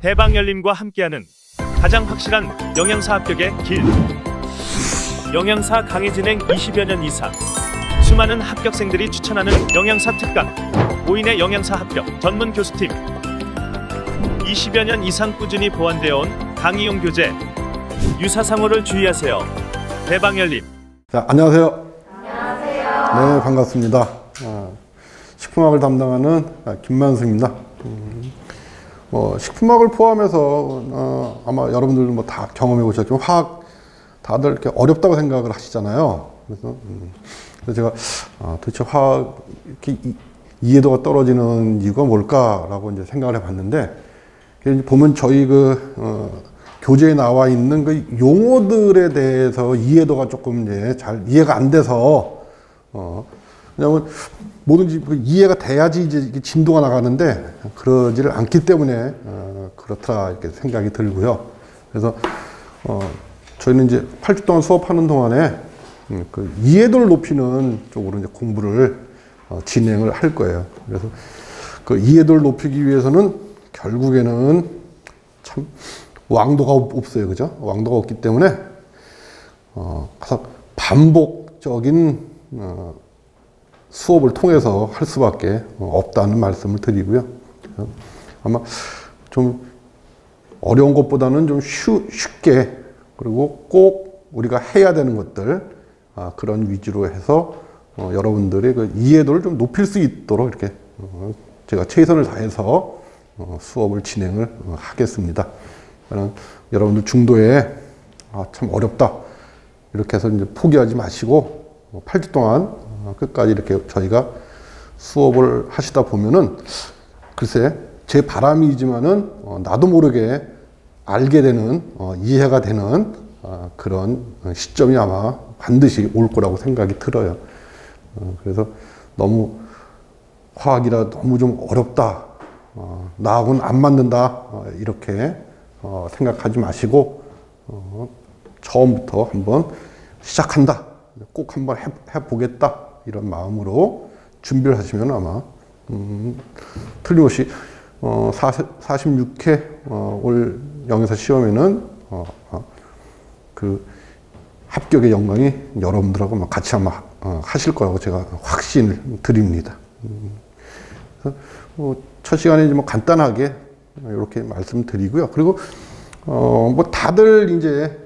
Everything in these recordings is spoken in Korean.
대방열림과 함께하는 가장 확실한 영양사 합격의 길. 영양사 강의 진행 20여 년 이상, 수많은 합격생들이 추천하는 영양사 특강, 5인의 영양사 합격 전문 교수팀, 20여 년 이상 꾸준히 보완되어 온 강의용 교재. 유사상호를 주의하세요. 대방열림. 자, 안녕하세요. 안녕하세요. 네, 반갑습니다. 식품학을 담당하는 김만승입니다. 식품학을 포함해서 아마 여러분들도 뭐 다 경험해 보셨지만 화학 다들 이렇게 어렵다고 생각을 하시잖아요. 그래서 제가 도대체 화학 이렇게 이해도가 떨어지는 이유가 뭘까라고 이제 생각을 해봤는데, 보면 저희 교재에 나와 있는 그 용어들에 대해서 이해도가 조금 이제 잘 이해가 안 돼서, 왜냐면 뭐든지 이해가 돼야지 이제 진도가 나가는데 그러지를 않기 때문에 그렇다 이렇게 생각이 들고요. 그래서 저희는 이제 8주 동안 수업하는 동안에 그 이해도를 높이는 쪽으로 이제 공부를 진행을 할 거예요. 그래서 그 이해도를 높이기 위해서는 결국에는 참 왕도가 없어요, 그죠? 왕도가 없기 때문에 반복적인 수업을 통해서 할 수밖에 없다는 말씀을 드리고요. 아마 좀 어려운 것보다는 좀 쉽게, 그리고 꼭 우리가 해야 되는 것들, 그런 위주로 해서 여러분들의 그 이해도를 좀 높일 수 있도록 이렇게 제가 최선을 다해서 수업을 진행을 하겠습니다. 여러분들 중도에 참 어렵다 이렇게 해서 이제 포기하지 마시고 8주 동안 끝까지 이렇게 저희가 수업을 하시다 보면은, 글쎄 제 바람이지만은 나도 모르게 알게 되는, 이해가 되는 그런 시점이 아마 반드시 올 거라고 생각이 들어요. 그래서 너무 화학이라 너무 좀 어렵다, 나하고는 안 맞는다, 이렇게 생각하지 마시고 처음부터 한번 시작한다, 꼭 한번 해보겠다, 이런 마음으로 준비를 하시면 아마 틀림없이 46회 올 영양사 시험에는 그 합격의 영광이 여러분들하고 같이 아마 하실 거라고 제가 확신을 드립니다. 그래서 첫 시간에 뭐 간단하게 이렇게 말씀드리고요. 그리고 뭐 다들 이제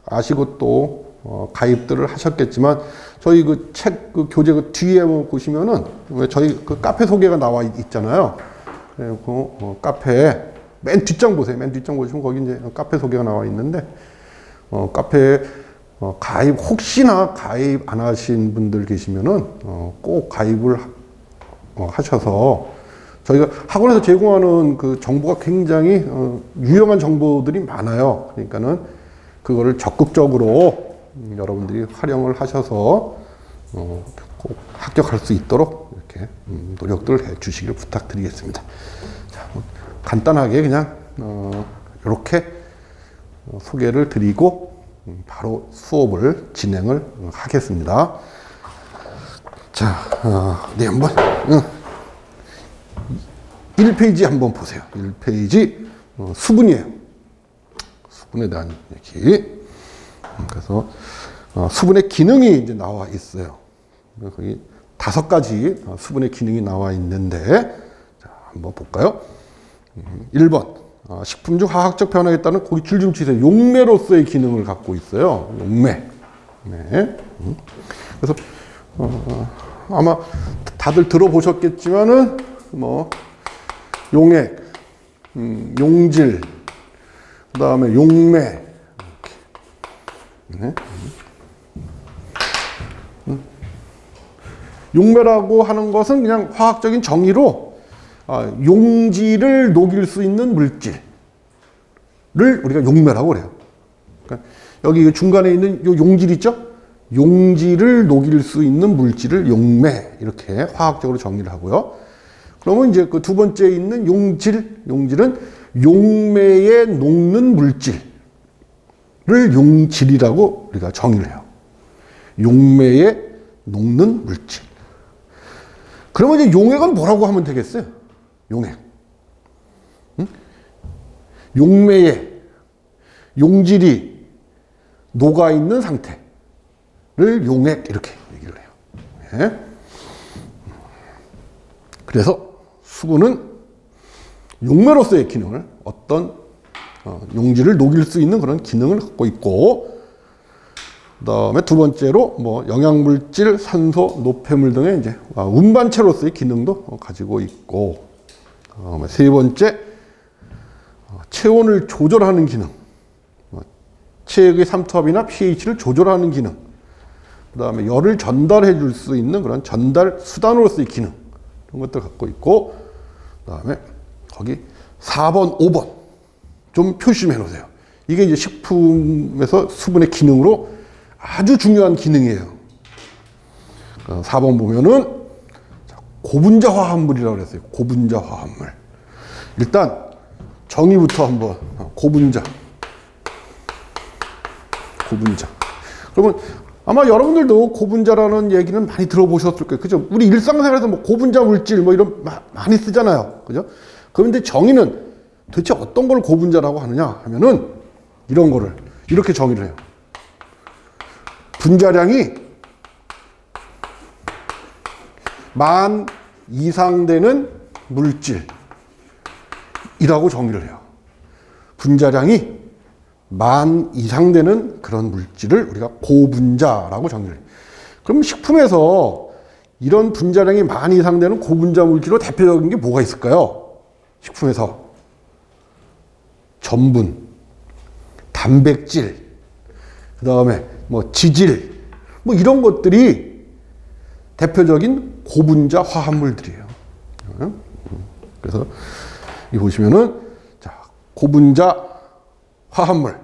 아시고 또 가입들을 하셨겠지만, 저희 그 책 교재 뒤에 보시면은 저희 그 카페 소개가 나와 있잖아요. 그리고 카페 맨 뒷장 보세요. 맨 뒷장 보시면 거기 이제 카페 소개가 나와 있는데, 카페에 가입, 혹시나 가입 안 하신 분들 계시면은 꼭 가입을 하셔서, 저희가 학원에서 제공하는 그 정보가 굉장히 유용한 정보들이 많아요. 그러니까는 그거를 적극적으로 여러분들이 활용을 하셔서 꼭 합격할 수 있도록 이렇게 노력들을 해 주시길 부탁드리겠습니다. 자, 간단하게 그냥 이렇게 소개를 드리고 바로 수업을 진행을 하겠습니다. 자, 네, 한번 1페이지 한번 보세요. 1페이지 수분이에요. 수분에 대한 얘기. 그래서 수분의 기능이 이제 나와 있어요. 거기 5가지 수분의 기능이 나와 있는데, 자, 한번 볼까요? 1번, 식품 중 화학적 변화에 따른 고기 줄중치세 용매로서의 기능을 갖고 있어요. 용매. 네. 그래서 아마 다들 들어보셨겠지만은 뭐 용액, 용질, 그 다음에 용매. 네. 용매라고 하는 것은 그냥 화학적인 정의로 용질을 녹일 수 있는 물질을 우리가 용매라고 그래요. 그러니까 여기 중간에 있는 요 용질 있죠? 용질을 녹일 수 있는 물질을 용매, 이렇게 화학적으로 정의를 하고요. 그러면 이제 그 두 번째 있는 용질은 용매에 녹는 물질을 용질이라고 우리가 정의를 해요. 용매에 녹는 물질. 그러면 이제 용액은 뭐라고 하면 되겠어요? 용액. 응? 용매에 용질이 녹아있는 상태를 용액 이렇게 얘기를 해요. 네. 그래서 수분은 용매로서의 기능을 어떤 용질을 녹일 수 있는 그런 기능을 갖고 있고, 그 다음에 두 번째로 뭐 영양물질, 산소, 노폐물 등의 이제 운반체로서의 기능도 가지고 있고, 그다음에 세 번째 체온을 조절하는 기능, 체액의 삼투압이나 pH를 조절하는 기능, 그 다음에 열을 전달해 줄 수 있는 그런 전달 수단으로서의 기능, 이런 것들 갖고 있고, 그 다음에 거기 4번, 5번 좀 표시해 놓으세요. 이게 이제 식품에서 수분의 기능으로 아주 중요한 기능이에요. 4번 보면은 고분자 화합물이라고 그랬어요. 고분자 화합물. 일단 정의부터 한번. 고분자. 그러면 아마 여러분들도 고분자라는 얘기는 많이 들어보셨을 거예요. 그죠? 우리 일상생활에서 뭐 고분자 물질 뭐 이런 많이 쓰잖아요. 그죠? 그런데 정의는 도대체 어떤 걸 고분자라고 하느냐 하면은 이런 거를 이렇게 정의를 해요. 분자량이 10,000 이상 되는 물질이라고 정의를 해요. 분자량이 10,000 이상 되는 그런 물질을 우리가 고분자라고 정의를 해요. 그럼 식품에서 이런 분자량이 10,000 이상 되는 고분자 물질로 대표적인 게 뭐가 있을까요? 식품에서 전분, 단백질, 그 다음에 뭐 지질, 뭐 이런 것들이 대표적인 고분자 화합물들이에요. 그래서 이 보시면은 자, 고분자 화합물은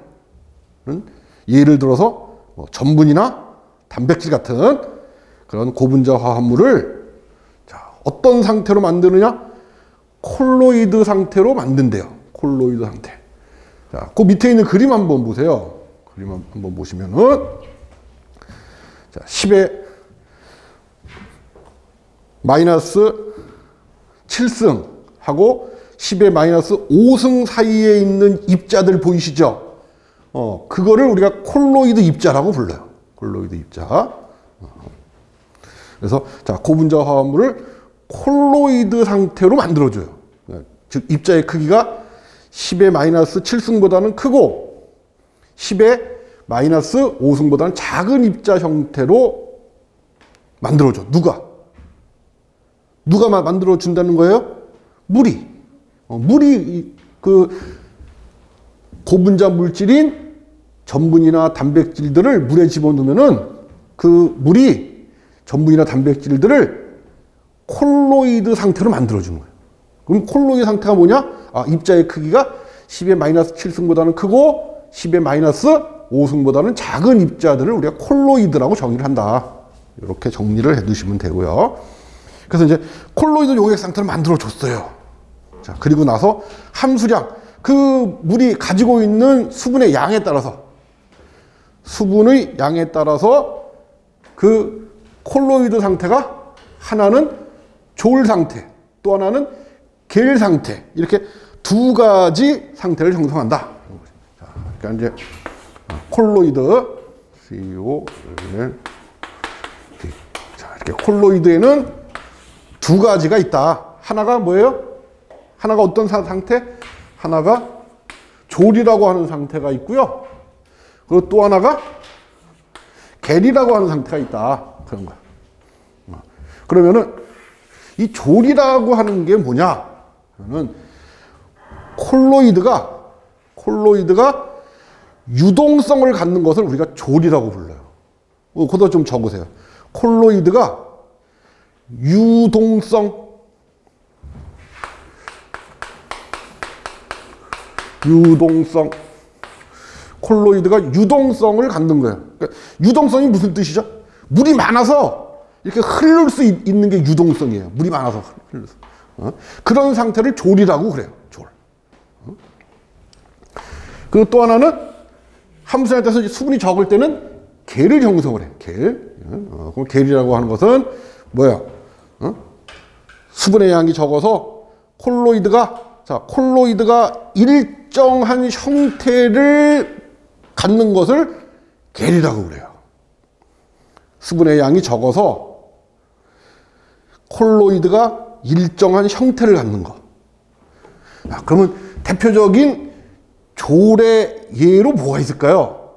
예를 들어서 뭐 전분이나 단백질 같은 그런 고분자 화합물을 자, 어떤 상태로 만드느냐? 콜로이드 상태로 만든대요. 콜로이드 상태. 자, 그 밑에 있는 그림 한번 보세요. 그림 한번 보시면은 자, 10의 마이너스 7승하고 10의 마이너스 5승 사이에 있는 입자들 보이시죠? 그거를 우리가 콜로이드 입자라고 불러요. 콜로이드 입자. 그래서 자, 고분자 화합물을 콜로이드 상태로 만들어줘요. 즉 입자의 크기가 10의 마이너스 7승보다는 크고 10의 마이너스 5승보다는 작은 입자 형태로 만들어줘. 누가 만들어준다는 거예요? 물이. 물이 그 고분자 물질인 전분이나 단백질들을 물에 집어넣으면은 그 물이 전분이나 단백질들을 콜로이드 상태로 만들어주는 거예요. 그럼 콜로이드 상태가 뭐냐? 아, 입자의 크기가 10의 마이너스 7승보다는 크고 10의 마이너스 5승보다는 작은 입자들을 우리가 콜로이드라고 정의를 한다. 이렇게 정리를 해 두시면 되고요. 그래서 이제 콜로이드 용액 상태를 만들어 줬어요. 자, 그리고 나서 함수량, 그 물이 가지고 있는 수분의 양에 따라서 그 콜로이드 상태가 하나는 졸 상태, 또 하나는 겔 상태, 이렇게 두 가지 상태를 형성한다. 자, 그러니까 이제 콜로이드 COL 자, 이렇게 콜로이드에는 두 가지가 있다. 하나가 뭐예요? 하나가 어떤 상태? 하나가 졸이라고 하는 상태가 있고요. 그리고 또 하나가 겔이라고 하는 상태가 있다. 그런 거야. 그러면은 이 졸이라고 하는 게 뭐냐? 그러면 콜로이드가 유동성을 갖는 것을 우리가 졸이라고 불러요. 그것도 좀 적으세요. 콜로이드가 콜로이드가 유동성을 갖는 거예요. 그러니까 유동성이 무슨 뜻이죠? 물이 많아서 이렇게 흐를 수 있는 게 유동성이에요. 물이 많아서 흘러서. 그런 상태를 졸이라고 그래요. 졸. 그리고 또 하나는 함수량에 따라서 수분이 적을 때는 겔을 형성을 해요. 겔. 그럼 겔이라고 하는 것은 뭐야? 수분의 양이 적어서 콜로이드가 1 일정한 형태를 갖는 것을 계리라고 그래요. 수분의 양이 적어서 콜로이드가 일정한 형태를 갖는 거. 그러면 대표적인 조래 예로 뭐가 있을까요?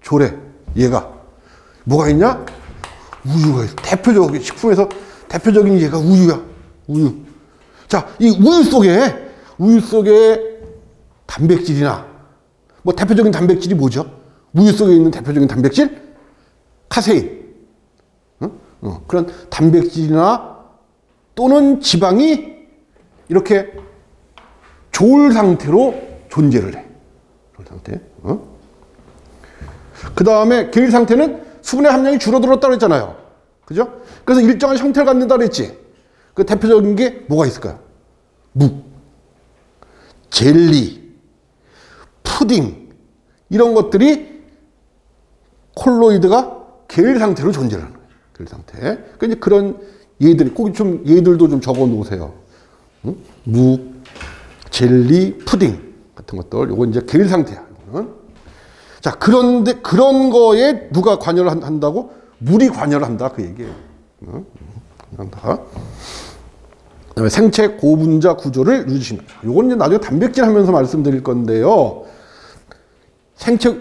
조래 예가 뭐가 있냐? 우유가 있어. 대표적인 식품에서 대표적인 예가 우유야. 우유. 자, 이 우유 속에 단백질이나 뭐 대표적인 단백질이 뭐죠? 우유 속에 있는 대표적인 단백질? 카세인. 그런 단백질이나 또는 지방이 이렇게 졸 상태로 존재를 해. 졸 상태. 그 다음에 계일 상태는 수분의 함량이 줄어들었다고 했잖아요. 그죠? 그래서 일정한 형태를 갖는다고 했지. 그 대표적인 게 뭐가 있을까요? 묵, 젤리, 푸딩 이런 것들이 콜로이드가 계일 상태로 존재를 하는 거예요. 계일 상태. 그러니까 이제 그런 예들이 꼭 좀 예들도 좀 적어 놓으세요. 묵, 젤리, 푸딩 같은 것들. 요건 이제 계일 상태야. 이거는. 자, 그런데 그런 거에 누가 관여를 한다고? 물이 관여를 한다. 그 얘기예요. 한다. 그다음에 생체 고분자 구조를 유지시킨다. 요건 이제 나중에 단백질 하면서 말씀드릴 건데요. 생체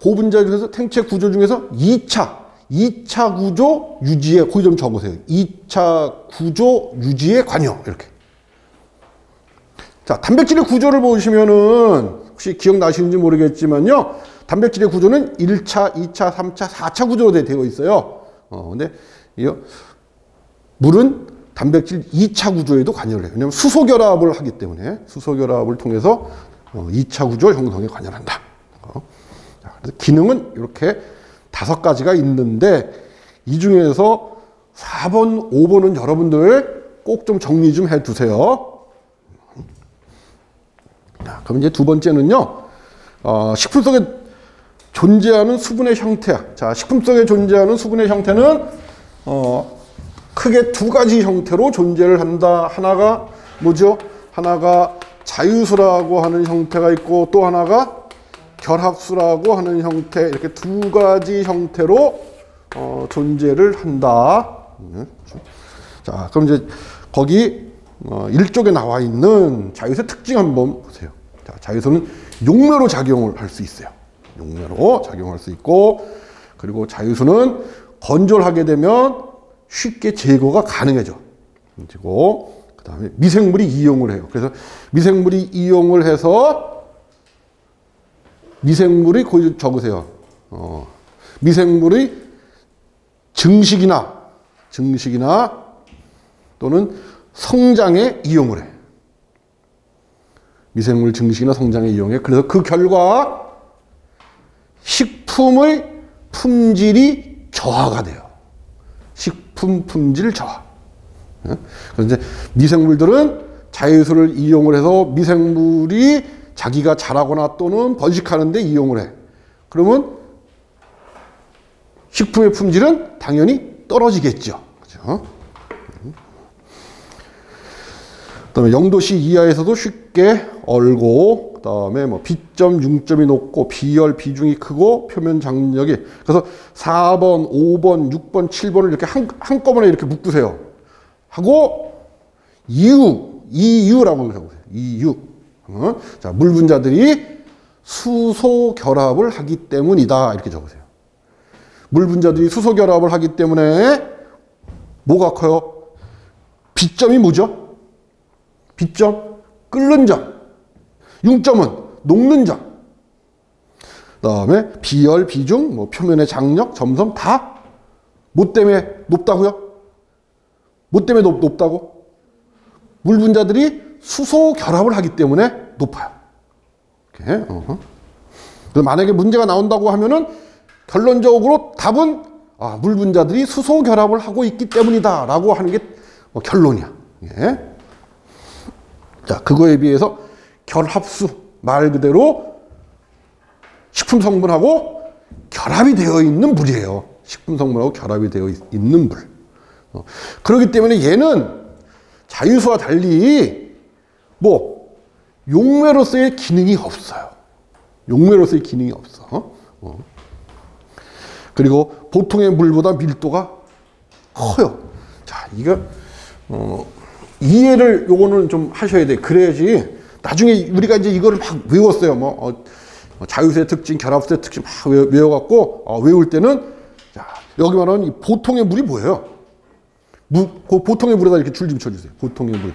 고분자 중에서 생체 구조 중에서 2차 구조 유지에 거기 좀 적으세요. 2차 구조 유지에 관여 이렇게. 자, 단백질의 구조를 보시면은 혹시 기억나시는지 모르겠지만요. 단백질의 구조는 1차, 2차, 3차, 4차 구조로 되어 있어요. 근데 물은 단백질 2차 구조에도 관여를 해요. 왜냐하면 수소결합을 하기 때문에 수소결합을 통해서 2차 구조 형성에 관여를 한다. 자, 그래서 기능은 이렇게 5가지가 있는데 이 중에서 4번, 5번은 여러분들 꼭 좀 정리 좀 해두세요. 자, 그럼 이제 두 번째는요. 식품 속에 존재하는 수분의 형태야. 자, 식품 속에 존재하는 수분의 형태는 크게 2가지 형태로 존재를 한다. 하나가 뭐죠? 하나가 자유수라고 하는 형태가 있고 또 하나가 결합수라고 하는 형태. 이렇게 2가지 형태로 존재를 한다. 자, 그럼 이제 거기 1쪽에 나와 있는 자유수의 특징 한번 보세요. 자, 자유수는 용매로 작용을 할 수 있어요. 용매로 작용할 수 있고, 그리고 자유수는 건조를 하게 되면 쉽게 제거가 가능해져. 그리고 그 다음에 미생물이 이용을 해요. 그래서 미생물이 이용을 해서 미생물이 거기 적으세요. 미생물의 증식이나 또는 성장에 이용을 해. 미생물 증식이나 성장에 이용해. 그래서 그 결과 식품의 품질이 저하가 돼요. 식품 품질 저하. 그래서 이제 미생물들은 자유수를 이용을 해서 미생물이 자기가 자라거나 또는 번식하는데 이용을 해. 그러면 식품의 품질은 당연히 떨어지겠죠. 그렇죠? 그다음에 0도씨 이하에서도 쉽게 얼고, 그다음에 뭐 B점, 융점이 높고 비열 비중이 크고 표면 장력이. 그래서 4번, 5번, 6번, 7번을 이렇게 한꺼번에 이렇게 묶으세요. 하고 EU라고 적으세요. EU. 자, 물 분자들이 수소 결합을 하기 때문이다. 이렇게 적으세요. 물 분자들이 수소 결합을 하기 때문에 뭐가 커요? B점이 뭐죠? B점, 끓는 점. 융점은 녹는 점. 그 다음에 비열, 비중, 뭐 표면의 장력, 점성 다 뭐 때문에 높다고요? 뭐 때문에 높다고? 물 분자들이 수소 결합을 하기 때문에 높아요. 이렇게. 그래서 만약에 문제가 나온다고 하면은 결론적으로 답은 물 분자들이 수소 결합을 하고 있기 때문이다 라고 하는 게 결론이야. 예. 자, 그거에 비해서 결합수, 말 그대로 식품 성분하고 결합이 되어 있는 물이에요. 식품 성분하고 결합이 되어 있는 물. 그렇기 때문에 얘는 자유수와 달리 뭐 용매로서의 기능이 없어요. 용매로서의 기능이 없어. 그리고 보통의 물보다 밀도가 커요. 자, 이거 이해를 요거는 좀 하셔야 돼. 그래야지 나중에 우리가 이제 이거를 막 외웠어요. 자유수의 특징, 결합수의 특징 막 외워갖고 외울 때는 자, 여기 말하는 이 보통의 물이 뭐예요? 그 보통의 물에다 이렇게 줄 좀 쳐주세요. 보통의 물.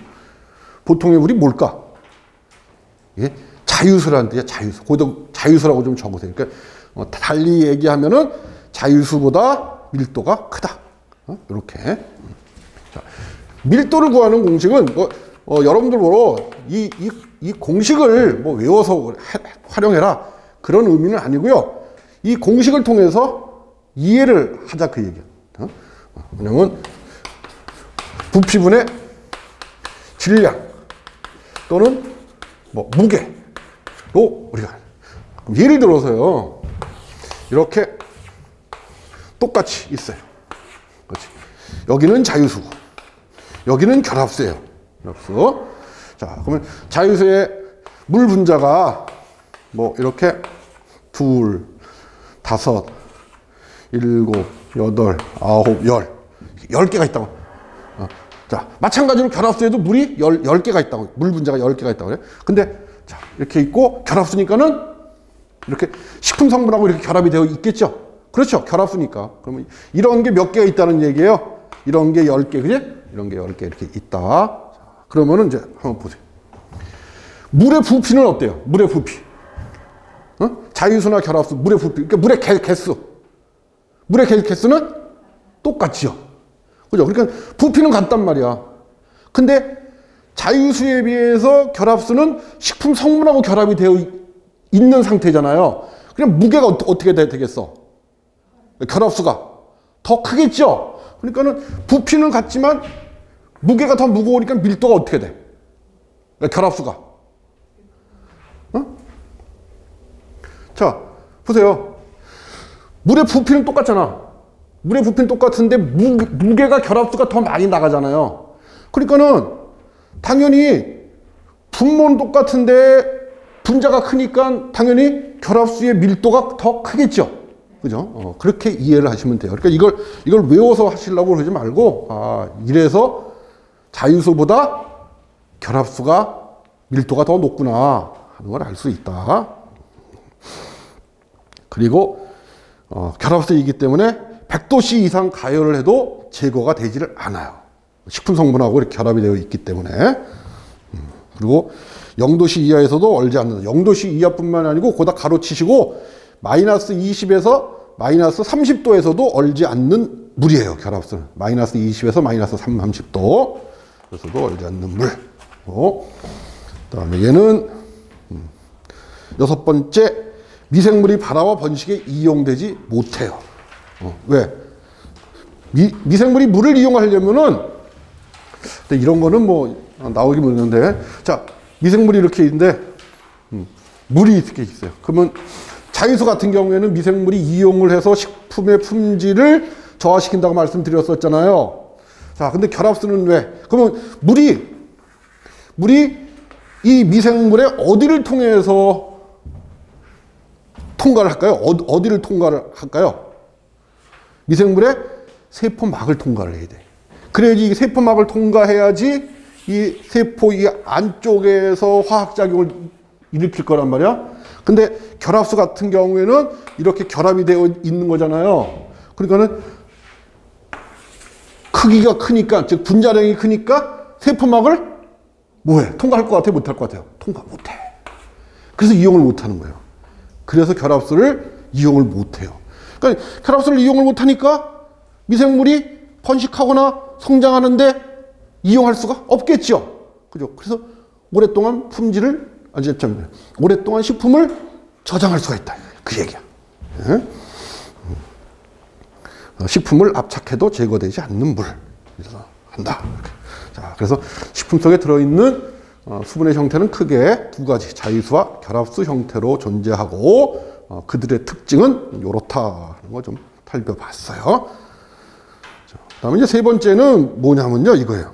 보통의 물이 뭘까? 예? 자유수라는 뜻이야. 자유수. 거기다 자유수라고 좀 적으세요. 그러니까 달리 얘기하면은 자유수보다 밀도가 크다. 이렇게. 자, 밀도를 구하는 공식은 여러분들 보러 이 공식을 외워서 활용해라 그런 의미는 아니고요. 이 공식을 통해서 이해를 하자 그 얘기야. 왜냐면 부피분의 질량 또는 무게로 우리가 예를 들어서요. 이렇게 똑같이 있어요. 그렇지. 여기는 자유수고 여기는 결합수예요. 결합수. 자, 그러면 자유수의 물 분자가 이렇게 2, 5, 7, 8, 9, 10개가 있다고. 자, 마찬가지로 결합수에도 물이 10개가 있다고. 물 분자가 10개가 있다고 그래. 근데 자, 이렇게 있고 결합수니까는 이렇게 식품 성분하고 이렇게 결합이 되어 있겠죠. 그렇죠. 결합수니까. 그러면 이런 게 몇 개가 있다는 얘기예요. 이런 게 10개, 그지? 이런 게 10개 이렇게 있다. 자, 그러면은 이제 한번 보세요. 물의 부피는 어때요? 물의 부피. 자유수나 결합수, 물의 부피. 그러니까 물의 개수. 물의 개수는 똑같지요. 그죠? 그러니까 부피는 같단 말이야. 근데 자유수에 비해서 결합수는 식품 성분하고 결합이 되어 있는 상태잖아요. 그럼 무게가 어떻게 되겠어? 결합수가 더 크겠죠? 그러니까는 부피는 같지만 무게가 더 무거우니까 밀도가 어떻게 돼? 결합수가. 자, 보세요. 물의 부피는 똑같잖아. 물의 부피는 똑같은데 무게가 결합수가 더 많이 나가잖아요. 그러니까는 당연히 분모는 똑같은데 분자가 크니까 당연히 결합수의 밀도가 더 크겠죠. 그죠? 그렇게 이해를 하시면 돼요. 그러니까 이걸 외워서 하시려고 그러지 말고, 이래서 자유수보다 결합수가 밀도가 더 높구나 하는 걸 알 수 있다. 그리고 결합수이기 때문에 100도씨 이상 가열을 해도 제거가 되지를 않아요. 식품 성분하고 이렇게 결합이 되어 있기 때문에. 그리고 0도씨 이하에서도 얼지 않는다. 0도씨 이하뿐만 아니고 거기다 가로치시고 마이너스 20에서 마이너스 30도에서도 얼지 않는 물이에요. 결합수는. 마이너스 20에서 마이너스 30도. 에서도 얼지 않는 물. 그다음에 얘는 6번째, 미생물이 발화와 번식에 이용되지 못해요. 왜? 미생물이 물을 이용하려면은, 근데 이런 거는 나오기 모르는데, 자, 미생물이 이렇게 있는데, 물이 이렇게 있어요. 그러면 자유수 같은 경우에는 미생물이 이용을 해서 식품의 품질을 저하시킨다고 말씀드렸었잖아요. 자, 근데 결합수는 왜? 그러면 물이 이 미생물의 어디를 통해서 통과를 할까요? 어디를 통과를 할까요? 미생물의 세포막을 통과를 해야 돼. 그래야지 이 세포막을 통과해야지 이 세포 이 안쪽에서 화학작용을 일으킬 거란 말이야. 근데 결합수 같은 경우에는 이렇게 결합이 되어 있는 거잖아요. 그러니까는 크기가 크니까, 즉 분자량이 크니까 세포막을 뭐해? 통과할 것 같아? 못할 것 같아요? 통과 못해. 그래서 이용을 못하는 거예요. 그래서 결합수를 이용을 못해요. 그러니까 결합수를 이용을 못하니까 미생물이 번식하거나 성장하는데 이용할 수가 없겠죠. 그죠? 그래서 오랫동안 오랫동안 식품을 저장할 수가 있다. 그 얘기야. 네? 식품을 압착해도 제거되지 않는 물을 한다. 자, 그래서 식품 속에 들어있는 수분의 형태는 크게 두 가지, 자유수와 결합수 형태로 존재하고 그들의 특징은 요렇다 하는 거 좀 살펴봤어요. 그다음에 이제 세 번째는 뭐냐면요, 이거예요.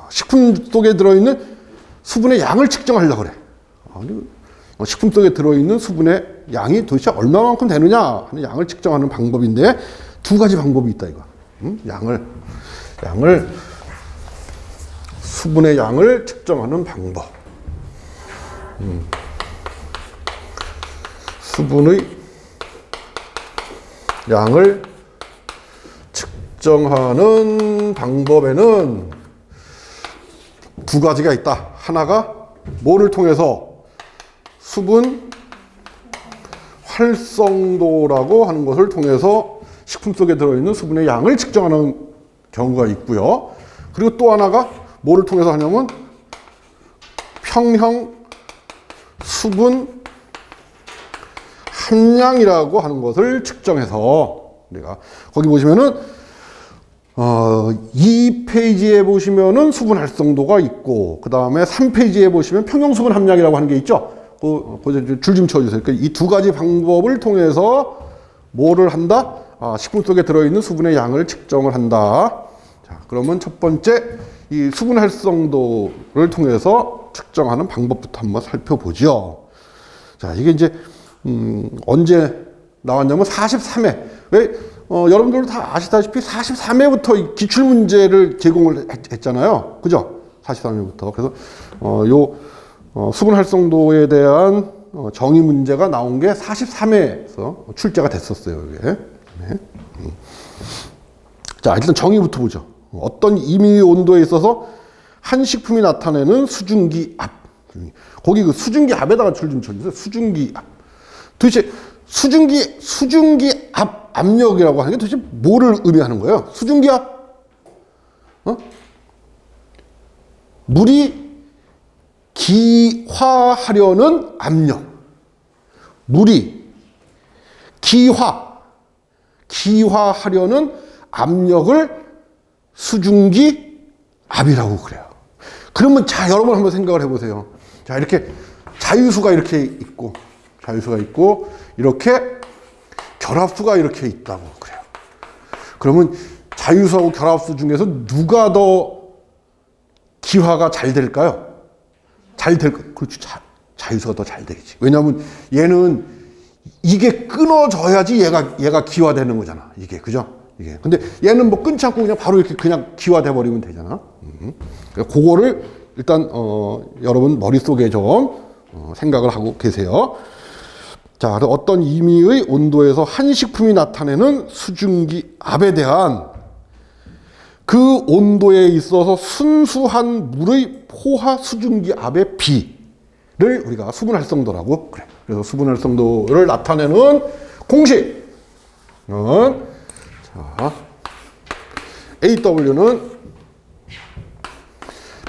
식품 속에 들어있는 수분의 양을 측정하려고 그래. 식품 속에 들어있는 수분의 양이 도대체 얼마만큼 되느냐 하는 양을 측정하는 방법인데 두 가지 방법이 있다 이거. 수분의 양을 측정하는 방법. 수분의 양을 측정하는 방법에는 두 가지가 있다. 하나가 뭐를 통해서 수분 활성도라고 하는 것을 통해서 식품 속에 들어있는 수분의 양을 측정하는 경우가 있고요. 그리고 또 하나가 뭐를 통해서 하냐면 평형 수분 함량이라고 하는 것을 측정해서 우리가 거기 보시면은 2페이지에 보시면은 수분 활성도가 있고 그 다음에 3페이지에 보시면 평형 수분 함량이라고 하는 게 있죠. 줄 좀 쳐주세요. 그러니까 이 두 가지 방법을 통해서 뭐를 한다? 식품 속에 들어있는 수분의 양을 측정을 한다. 자, 그러면 첫 번째 이 수분 활성도를 통해서 측정하는 방법부터 한번 살펴보죠. 자, 이게 이제 언제 나왔냐면 43회. 왜 여러분들도 다 아시다시피 43회부터 기출 문제를 제공을 했잖아요. 그죠? 43회부터. 그래서 수분 활성도에 대한 정의 문제가 나온 게 43회에서 출제가 됐었어요. 이게. 네. 자, 일단 정의부터 보죠. 어떤 임의 온도에 있어서 한 식품이 나타내는 수증기 압. 거기 그 수증기 압에다가 줄 좀 쳐주세요. 수증기 압. 도대체 수증기 압 압력이라고 하는 게 도대체 뭐를 의미하는 거예요? 수증기 압? 물이 기화하려는 압력. 물이 기화하려는 압력을 수증기 압이라고 그래요. 그러면 자, 여러분 한번 생각을 해보세요. 자, 이렇게 자유수가 이렇게 있고 이렇게 결합수가 이렇게 있다고 그래요. 그러면 자유수하고 결합수 중에서 누가 더 기화가 잘 될까요? 그렇지. 자유수가 더 잘 되겠지. 왜냐하면 얘는 이게 끊어져야지 얘가 기화되는 거잖아. 이게, 그죠? 이게. 근데 얘는 뭐 끊지 않고 그냥 바로 이렇게 그냥 기화돼 버리면 되잖아. 그거를 일단 여러분 머릿속에 좀 생각을 하고 계세요. 자, 어떤 임의의 온도에서 한 식품이 나타내는 수증기 압에 대한 그 온도에 있어서 순수한 물의 포화 수증기 압의 비를 우리가 수분 활성도라고 그래. 그래서 수분 활성도를 나타내는 공식. 자, AW는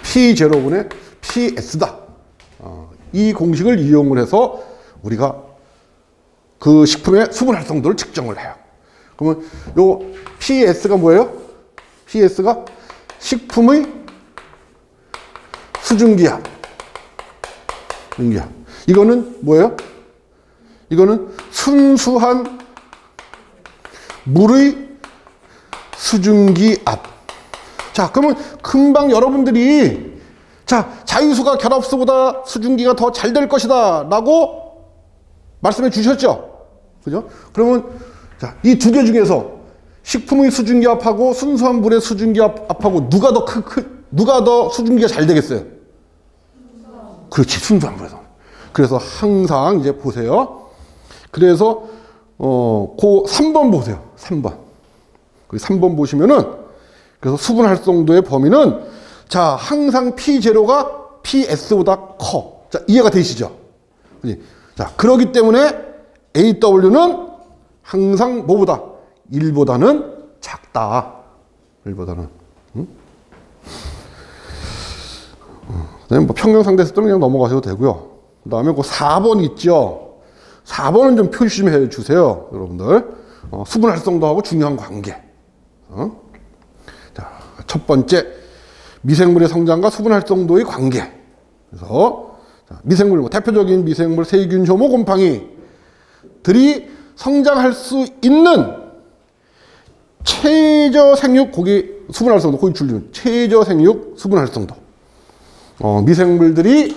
P0분의 PS다. 이 공식을 이용을 해서 우리가 그 식품의 수분 활성도를 측정을 해요. 그러면 요 PS가 뭐예요? PS가 식품의 수증기압. 이거는 뭐예요? 이거는 순수한 물의 수증기압. 자, 그러면 금방 여러분들이 자유수가 결합수보다 수증기가 더 잘 될 것이다 라고 말씀해 주셨죠? 그죠? 그러면 자, 이 두 개 중에서 식품의 수증기압하고 순수한 물의 수증기압하고 누가 더 수증기가 잘 되겠어요? 그렇지, 순수한 물에서. 그래서 항상 이제 보세요. 그래서 그 3번 보세요. 3번. 그 3번 보시면은 그래서 수분 활성도의 범위는 자, 항상 P0가 PS보다 커. 자, 이해가 되시죠? 자, 그렇기 때문에 AW는 항상 뭐보다? 1보다는 작다. 1보다는. 그다음에 뭐 평균상대에서 그냥 넘어가셔도 되고요. 그 다음에 그 4번 있죠. 4번은 좀 표시 좀 해주세요, 여러분들. 수분 활성도하고 중요한 관계. 자, 첫 번째, 미생물의 성장과 수분 활성도의 관계. 그래서 미생물, 대표적인 미생물, 세균, 효모, 곰팡이들이 성장할 수 있는 최저 생육, 거기 수분 활성도, 거기 줄이면 최저 생육 수분 활성도. 미생물들이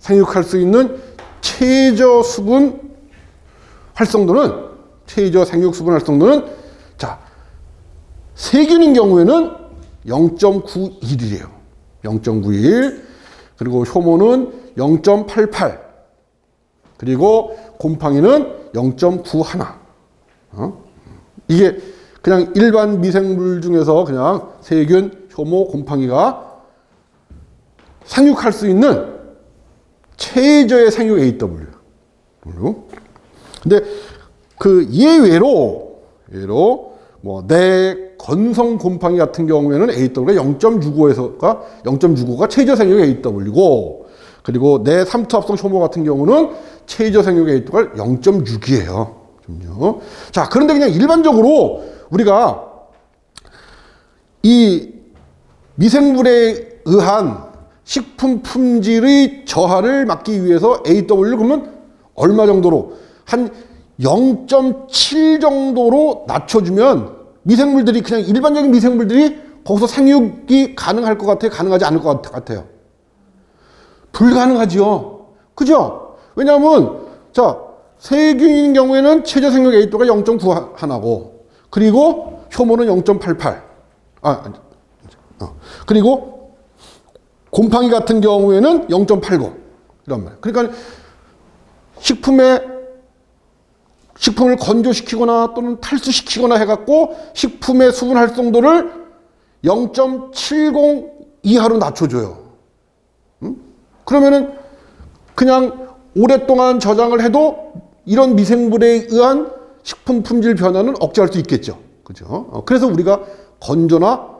생육할 수 있는 최저 수분 활성도는, 최저 생육 수분 활성도는, 자, 세균인 경우에는 0.91이래요. 0.91. 그리고 효모는 0.88. 그리고 곰팡이는 0.91. 이게 그냥 일반 미생물 중에서 그냥 세균, 효모, 곰팡이가 생육할 수 있는 최저의 생육 AW. 근데 그 예외로 뭐 내 건성 곰팡이 같은 경우에는 AW가 0.65가 최저 생육 AW고, 그리고 내 삼투압성 효모 같은 경우는 최저 생육 AW가 0.6이에요. 자, 그런데 그냥 일반적으로 우리가 이 미생물에 의한 식품 품질의 저하를 막기 위해서 AW를 그러면 얼마 정도로, 한 0.7 정도로 낮춰주면 미생물들이, 그냥 일반적인 미생물들이 거기서 생육이 가능할 것 같아요? 가능하지 않을 것 같아요? 불가능하죠. 그죠? 왜냐하면 자, 세균인 경우에는 최저 생육 AW가 0.91고, 그리고 효모는 0.88. 그리고 곰팡이 같은 경우에는 0.89. 이런 말. 그러니까 식품을 건조시키거나 또는 탈수시키거나 해갖고 식품의 수분 활성도를 0.70 이하로 낮춰줘요. 그러면은 그냥 오랫동안 저장을 해도 이런 미생물에 의한 식품 품질 변화는 억제할 수 있겠죠. 그죠? 그래서 우리가 건조나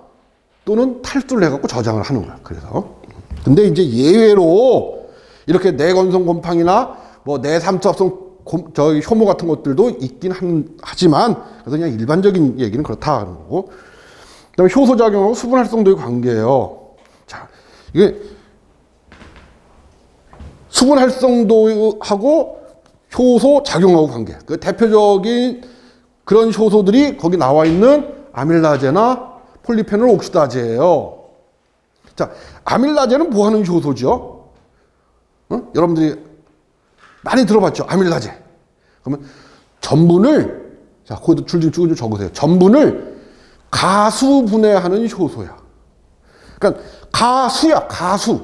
또는 탈수를 해갖고 저장을 하는 거야. 그래서. 근데 이제 예외로 이렇게 내건성 곰팡이나 뭐 내삼투압성 효모 같은 것들도 있긴 하지만, 그래서 그냥 일반적인 얘기는 그렇다 하는 거고. 그 다음에 효소작용하고 수분 활성도의 관계예요. 자, 이게 수분 활성도하고 효소 작용하고 관계. 그 대표적인 그런 효소들이 거기 나와 있는 아밀라제나 폴리페놀 옥시다제예요. 자, 아밀라제는 뭐 하는 효소죠? 여러분들이 많이 들어봤죠? 아밀라제. 그러면 전분을, 자, 거기도 줄 좀 적으세요. 전분을 가수분해하는 효소야. 그러니까 가수야, 가수.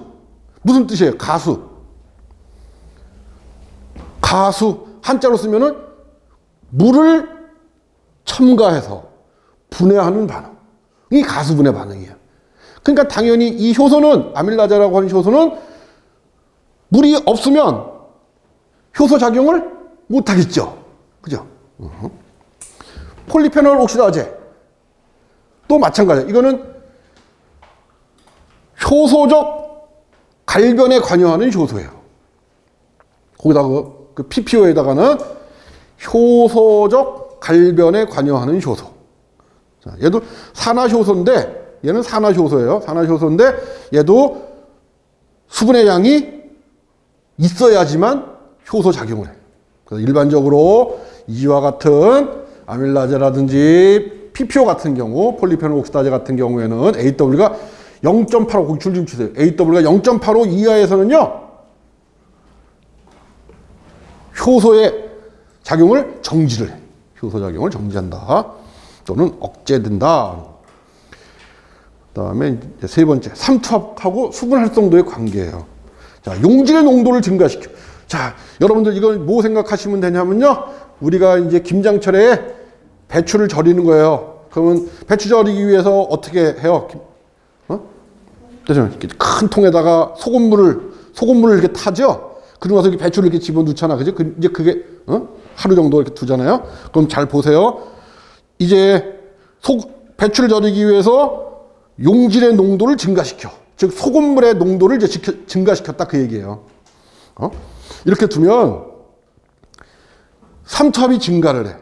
무슨 뜻이에요? 가수. 가수, 한자로 쓰면은 물을 첨가해서 분해하는 반응. 이 가수분해 반응이에요. 그러니까 당연히 이 효소는, 아밀라제라고 하는 효소는 물이 없으면 효소 작용을 못 하겠죠. 그죠? 폴리페놀 옥시다제. 또 마찬가지예요. 이거는 효소적 갈변에 관여하는 효소예요. 거기다가 그 PPO에다가는 효소적 갈변에 관여하는 효소. 자, 얘도 산화효소인데, 얘는 산화효소예요. 산화효소인데, 얘도 수분의 양이 있어야지만 효소 작용을 해. 그래서 일반적으로 이와 같은 아밀라제라든지 PPO 같은 경우, 폴리페놀 옥시다제 같은 경우에는 AW가 0.85, 거기 줄 좀 치세요. AW가 0.85 이하에서는요, 효소의 작용을 정지를 해. 효소 작용을 정지한다. 또는 억제된다. 그 다음에 이제 세 번째, 삼투압하고 수분 활성도의 관계예요. 자, 용질의 농도를 증가시켜. 자, 여러분들 이걸 뭐 생각하시면 되냐면요, 우리가 이제 김장철에 배추를 절이는 거예요. 그러면 배추 절이기 위해서 어떻게 해요? 그래서 이렇게 큰 통에다가 소금물을 이렇게 타죠. 그러고 나서 이렇게 배추를 이렇게 집어넣잖아. 그죠? 이제 그게 하루 정도 이렇게 두잖아요. 그럼 잘 보세요. 이제 배추를 절이기 위해서 용질의 농도를 증가시켜. 즉 소금물의 농도를 이제 증가시켰다, 그 얘기예요. 이렇게 두면 삼투압이 증가를 해.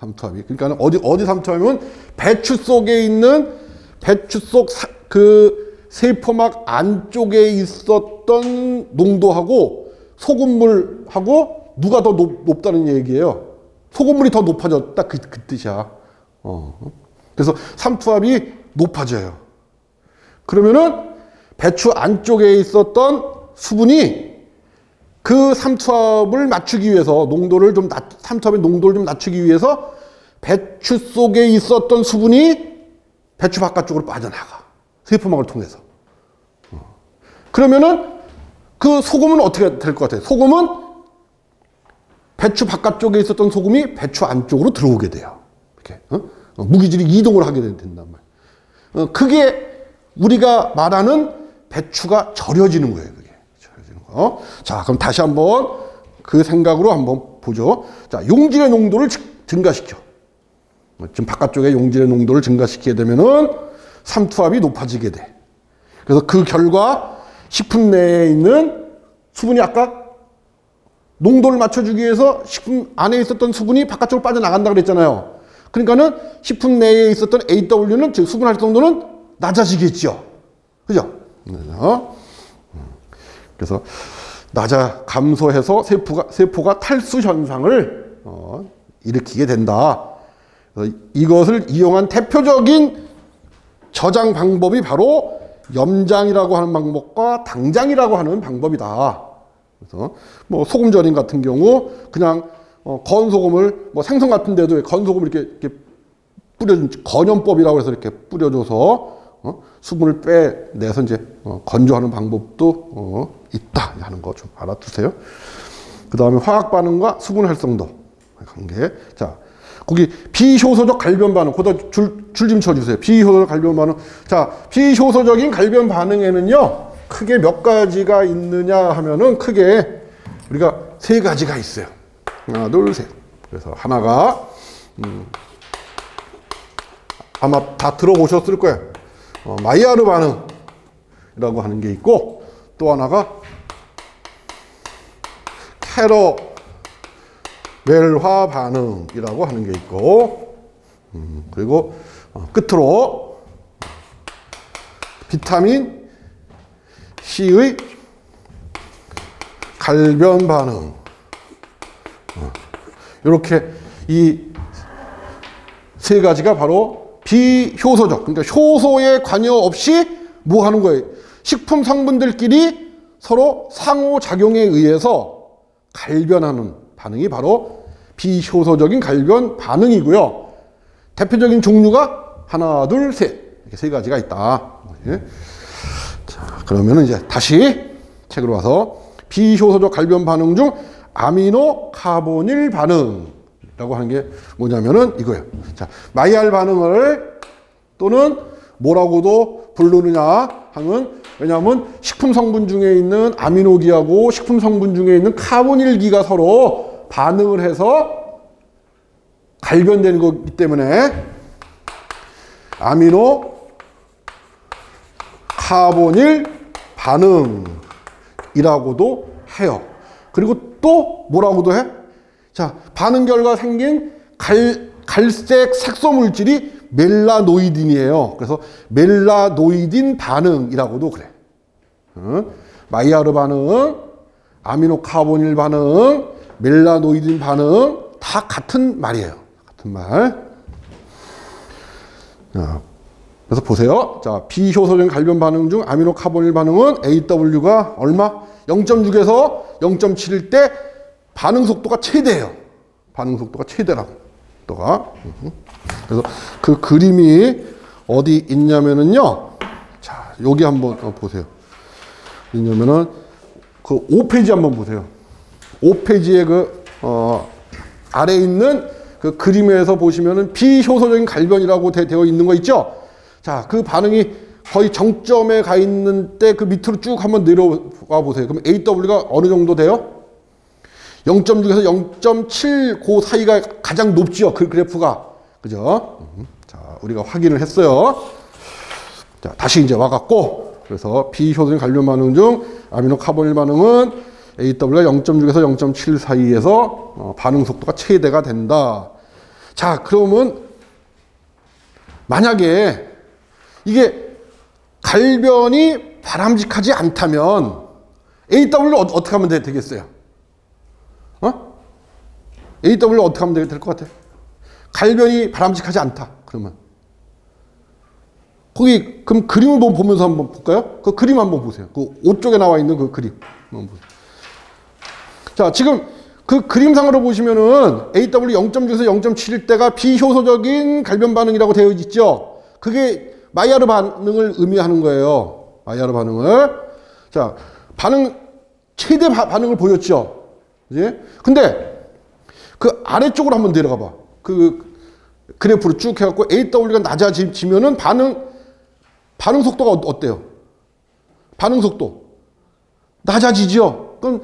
삼투압이. 그러니까 어디 삼투압이면 배추 속에 있는 배추 속 그 세포막 안쪽에 있었던 농도하고 소금물하고 누가 더 높다는 얘기예요. 소금물이 더 높아졌다, 그 뜻이야. 그래서 삼투압이 높아져요. 그러면은 배추 안쪽에 있었던 수분이 그 삼투압을 맞추기 위해서 삼투압의 농도를 좀 낮추기 위해서 배추 속에 있었던 수분이 배추 바깥쪽으로 빠져나가. 세포막을 통해서. 그러면은 그 소금은 어떻게 될 것 같아요? 소금은 배추 바깥쪽에 있었던 소금이 배추 안쪽으로 들어오게 돼요. 이렇게 무기질이 이동을 하게 된단 말이에요. 그게 우리가 말하는 배추가 절여지는 거예요. 그게 절여지는 거. 자, 그럼 다시 한번 그 생각으로 한번 보죠. 자, 용질의 농도를 증가시켜. 지금 바깥쪽에 용질의 농도를 증가시키게 되면은 삼투압이 높아지게 돼. 그래서 그 결과 식품 내에 있는 수분이 아까 농도를 맞춰주기 위해서 식품 안에 있었던 수분이 바깥쪽으로 빠져나간다 그랬잖아요. 그러니까는 식품 내에 있었던 AW는, 즉 수분 활성도는 낮아지겠죠. 그죠? 그래서 감소해서 세포가 탈수 현상을 일으키게 된다. 그래서 이것을 이용한 대표적인 저장 방법이 바로 염장이라고 하는 방법과 당장이라고 하는 방법이다. 그래서 뭐 소금 절임 같은 경우 그냥 건소금을 생선 같은 데도 건소금을 이렇게 뿌려준 건염법이라고 해서 이렇게 뿌려줘서 수분을 빼내서 이제 건조하는 방법도 있다 하는 거 좀 알아두세요. 그 다음에 화학 반응과 수분 활성도 관계. 자, 거기 비효소적 갈변 반응, 거기다 줄 좀 쳐주세요. 비효소적 갈변 반응. 자, 비효소적인 갈변 반응에는요, 크게 몇 가지가 있느냐 하면은 크게 우리가 세 가지가 있어요. 하나, 둘, 셋. 그래서 하나가 아마 다 들어보셨을 거예요. 마이야르 반응이라고 하는 게 있고, 또 하나가 캐러멜화 반응이라고 하는 게 있고, 그리고 끝으로 비타민 C의 갈변 반응. 이렇게 이 세 가지가 바로 비효소적, 그러니까 효소에 관여 없이 뭐 하는 거예요? 식품 성분들끼리 서로 상호작용에 의해서 갈변하는 반응이 바로 비효소적인 갈변 반응이고요. 대표적인 종류가 하나, 둘, 셋. 이렇게 세 가지가 있다. 자, 그러면은 이제 다시 책으로 와서 비효소적 갈변 반응 중 아미노 카보닐 반응이라고 하는 게 뭐냐면은 이거예요. 자, 마이야르 반응을 또는 뭐라고도 부르느냐 하면, 왜냐하면 식품 성분 중에 있는 아미노기하고 식품 성분 중에 있는 카보닐기가 서로 반응을 해서 갈변되는 거기 때문에 아미노 카보닐 반응이라고도 해요. 그리고 또 뭐라고도 해? 자, 반응 결과 생긴 갈색 색소 물질이 멜라노이딘이에요. 그래서 멜라노이딘 반응이라고도 그래. 마이야르 반응, 아미노 카보닐 반응, 멜라노이딘 반응 다 같은 말이에요. 같은 말. 자, 그래서 보세요. 자, 비효소적인 갈변 반응 중 아미노 카보닐 반응은 AW가 얼마? 0.6에서 0.7일 때 반응 속도가 최대예요. 반응 속도가 최대라고. 그래서 그 그림이 어디 있냐면은요. 자, 여기 한번 보세요. 있냐면은 그 5페이지 한번 보세요. 5페이지에 그 아래에 있는 그 그림에서 보시면은 비효소적인 갈변이라고 되어 있는 거 있죠? 자, 그 반응이 거의 정점에 가 있는 때 그 밑으로 쭉 한번 내려와 보세요. 그럼 AW가 어느 정도 돼요? 0.6에서 0.7 그 사이가 가장 높죠. 그 그래프가. 그죠? 자, 우리가 확인을 했어요. 자, 다시 이제 와갖고, 그래서 비효소적인 갈변 반응 중 아미노 카보닐 반응은 AW가 0.6에서 0.7 사이에서 반응 속도가 최대가 된다. 자, 그러면 만약에 이게 갈변이 바람직하지 않다면 AW를 어떻게 하면 되겠어요? AW를 어떻게 하면 될 것 같아요? 갈변이 바람직하지 않다. 그러면 거기 그럼 그림을 보면서 한번 볼까요? 그 그림 한번 보세요. 그 5쪽에 나와 있는 그 그림 한번 보세요. 자, 지금 그 그림상으로 보시면은 AW 0.6에서 0.7일 때가 비효소적인 갈변 반응이라고 되어 있죠. 그게 마이야르 반응을 의미하는 거예요. 마이야르 반응을. 자, 최대 반응을 보였죠. 그지? 근데 그 아래쪽으로 한번 내려가 봐. 그 그래프를 쭉 해갖고 AW가 낮아지면은 반응 속도가 어때요? 반응 속도 낮아지죠. 그럼